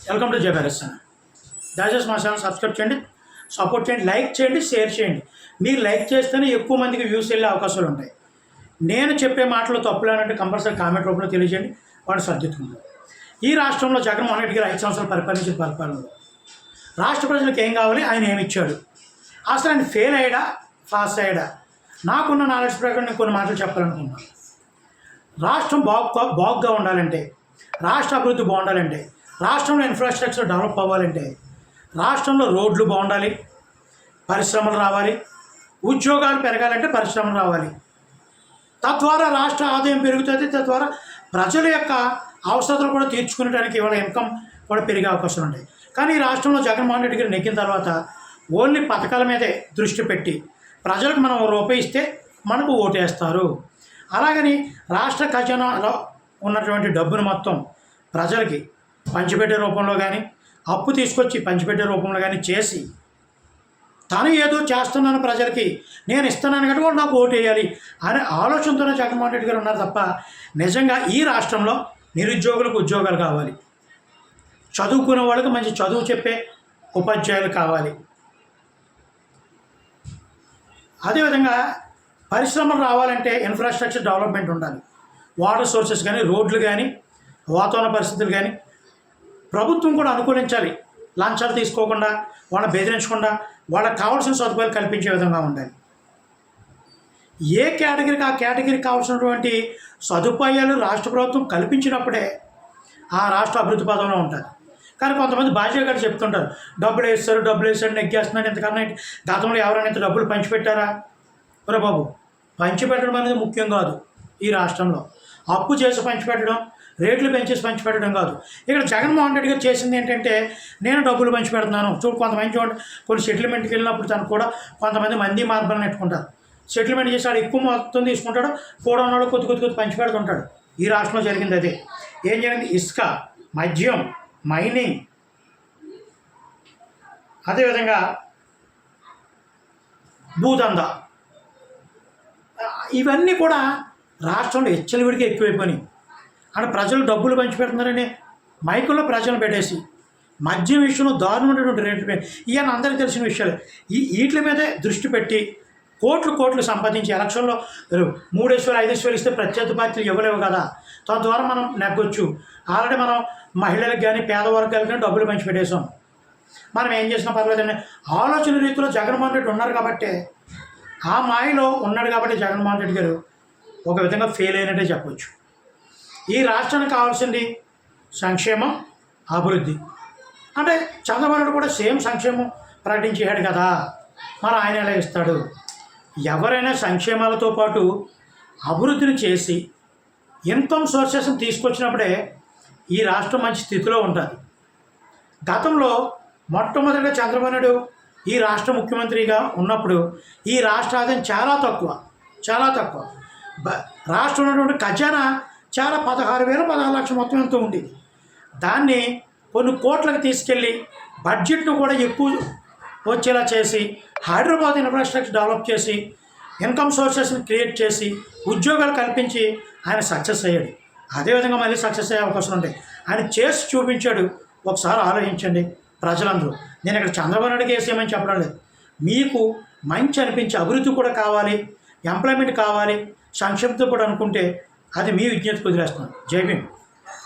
Welcome to Jabardasth. దయచేసి మా channel subscribe చేయండి, సపోర్ట్ చేయండి, లైక్ చేయండి, షేర్ చేయండి. మీరు లైక్ చేస్తేనే ఎక్కువ మందికి వ్యూస్ వెళ్ళే అవకాశాలు ఉంటాయి. నేను చెప్పే మాటలు తప్పులేనంటే కంపల్సరీ కామెంట్ రూపంలో తెలియజేయండి, వాడు సర్దిద్దుకుంటారు. ఈ రాష్ట్రంలో జగన్మోహన్ రెడ్డి గారు 5 సంవత్సరాలు పరిపాలించిన పరిపాలనలో రాష్ట్ర ప్రజలకు ఏం కావాలి, ఆయన ఏమి ఇచ్చాడు, అసలు ఆయన ఫెయిల్ అయ్యాడా పాస్ అయ్యాడా? నాకున్న నాలెడ్జ్ ప్రకారం నేను కొన్ని మాటలు చెప్పాలనుకున్నాను. రాష్ట్రం బాగుగా ఉండాలంటే, రాష్ట్ర అభివృద్ధి బాగుండాలంటే, రాష్ట్రంలో ఇన్ఫ్రాస్ట్రక్చర్ డెవలప్ అవ్వాలంటే, రాష్ట్రంలో రోడ్లు బాగుండాలి, పరిశ్రమలు రావాలి, ఉద్యోగాలు పెరగాలంటే పరిశ్రమలు రావాలి. తద్వారా రాష్ట్ర ఆదాయం పెరుగుతుంది. తద్వారా ప్రజల యొక్క అవసరాలు కూడా తీర్చుకునేటానికి ఇవాళ ఇన్కమ్ కూడా పెరిగే అవకాశాలు ఉంటాయి. కానీ ఈ రాష్ట్రంలో జగన్మోహన్ రెడ్డి గారు నెగ్గిన తర్వాత ఓన్లీ పథకాల మీదే దృష్టి పెట్టి ప్రజలకు మనం రూపాయి ఇస్తే మనకు ఓటేస్తారు. అలాగని రాష్ట్ర ఖజానాలో ఉన్నటువంటి డబ్బును మొత్తం ప్రజలకి పంచిపెట్టే రూపంలో కానీ, అప్పు తీసుకొచ్చి పంచిపెట్టే రూపంలో కానీ చేసి తను ఏదో చేస్తున్నాను ప్రజలకి, నేను ఇస్తున్నాను కాబట్టి వాళ్ళు నాకు ఓటు వేయాలి అనే ఆలోచనతోనే జగన్మోహన్ రెడ్డి గారు ఉన్నారు తప్ప నిజంగా ఈ రాష్ట్రంలో నిరుద్యోగులకు ఉద్యోగాలు కావాలి, చదువుకునే వాళ్ళకి మంచి చదువు చెప్పే ఉపాధ్యాయులు కావాలి, అదేవిధంగా పరిశ్రమలు రావాలంటే ఇన్ఫ్రాస్ట్రక్చర్ డెవలప్మెంట్ ఉండాలి. వాటర్ సోర్సెస్ కానీ, రోడ్లు కానీ, వాతావరణ పరిస్థితులు కానీ ప్రభుత్వం కూడా అనుకూలించాలి. లంచాలు తీసుకోకుండా, వాళ్ళని బెదిరించకుండా, వాళ్ళకి కావాల్సిన సదుపాయాలు కల్పించే విధంగా ఉండాలి. ఏ కేటగిరీకి ఆ కేటగిరీకి కావాల్సినటువంటి సదుపాయాలు రాష్ట్ర ప్రభుత్వం కల్పించినప్పుడే ఆ రాష్ట్ర అభివృద్ధి పదంలో ఉంటుంది. కానీ కొంతమంది బాధ్యతగా చెప్తుంటారు, డబ్బులు వేస్తారు నెగ్గేస్తున్నాడు. ఇంతకన్నా గతంలో ఎవరైనా ఇంత డబ్బులు పంచిపెట్టారా? ఒరే బాబు, పంచిపెట్టడం అనేది ముఖ్యం కాదు. ఈ రాష్ట్రంలో అప్పు చేసి పంచిపెట్టడం, రేట్లు పెంచేసి పంచిపెట్టడం కాదు. ఇక్కడ జగన్మోహన్ రెడ్డి గారు చేసింది ఏంటంటే, నేను డబ్బులు పంచిపెడుతున్నాను. కొంతమంది చూడండి, కొన్ని సెటిల్మెంట్కి వెళ్ళినప్పుడు తను కూడా కొంతమంది మార్బల్ని నెట్టుకుంటారు. సెటిల్మెంట్ చేసి ఆడు ఎక్కువ మొత్తం తీసుకుంటాడు, కూడా ఉన్నాడు కొద్ది పంచిపెడుతుంటాడు. ఈ రాష్ట్రంలో జరిగింది అదే. ఏం జరిగింది? ఇసుక, మద్యం, మైనింగ్, అదేవిధంగా భూదందా, ఇవన్నీ కూడా రాష్ట్రంలో విడిగా ఎక్కువైపోయినాయి. అంటే ప్రజలు డబ్బులు పంచిపెడుతున్నారని మైకుల్లో ప్రజలను పెట్టేసి మద్యం విషయంలో దారుణమైనటువంటి రేట్లు ఇవన్నీ అందరికీ తెలిసిన విషయాలు. వీటి మీదే దృష్టి పెట్టి కోట్లు సంపాదించి ఎలక్షన్లో 3,000-5,000 ఇస్తే ప్రత్యర్థి పార్టీలు ఇవ్వలేవు కదా, తద్వారా మనం నెగ్గొచ్చు. ఆల్రెడీ మనం మహిళలకు కానీ, పేదవర్గాలకు కానీ డబ్బులు పంచిపెట్టేసాం. మనం ఏం చేసినా పర్లేదండి ఆలోచన రీతిలో జగన్మోహన్ రెడ్డి ఉన్నారు కాబట్టి, ఆ మాయలో ఉన్నాడు కాబట్టి జగన్మోహన్ రెడ్డి గారు ఒక విధంగా ఫెయిల్ అయినట్టే చెప్పవచ్చు. ఈ రాష్ట్రానికి కావాల్సింది సంక్షేమం, అభివృద్ధి. అంటే చంద్రబాబు నాయుడు కూడా సేమ్ సంక్షేమం ప్రకటించాడు కదా, మరి ఆయన ఎలా ఇస్తాడు? ఎవరైనా సంక్షేమాలతో పాటు అభివృద్ధిని చేసి ఇన్కమ్ సోర్సెస్ని తీసుకొచ్చినప్పుడే ఈ రాష్ట్రం మంచి స్థితిలో ఉంటుంది. గతంలో మొట్టమొదటిగా చంద్రబాబు నాయుడు ఈ రాష్ట్ర ముఖ్యమంత్రిగా ఉన్నప్పుడు ఈ రాష్ట్ర ఆదాయం చాలా తక్కువ. రాష్ట్రంలో ఉన్నటువంటి ఖజానా చాలా 16,000-16 లక్షలు మొత్తం ఎంతో ఉండేది. దాన్ని కొన్ని కోట్లకు తీసుకెళ్ళి బడ్జెట్ను కూడా ఎక్కువ వచ్చేలా చేసి, హైదరాబాద్ ఇన్ఫ్రాస్ట్రక్చర్ డెవలప్ చేసి, ఇన్కమ్ సోర్సెస్ని క్రియేట్ చేసి, ఉద్యోగాలు కల్పించి ఆయన సక్సెస్ అయ్యాడు. అదేవిధంగా మళ్ళీ సక్సెస్ అయ్యే అవకాశం ఉంటాయి. ఆయన చేసి చూపించాడు. ఒకసారి ఆలోచించండి ప్రజలందరూ. నేను ఇక్కడ చంద్రబాబు నాయుడుకి వేసేయమని చెప్పడం లేదు. మీకు మంచి అనిపించే అభివృద్ధి కూడా కావాలి, ఎంప్లాయ్మెంట్ కావాలి, సంక్షేమంతో కూడా అనుకుంటే అది మీ విజ్ఞతకు వదిలేస్తున్నాను. జై భీమ్.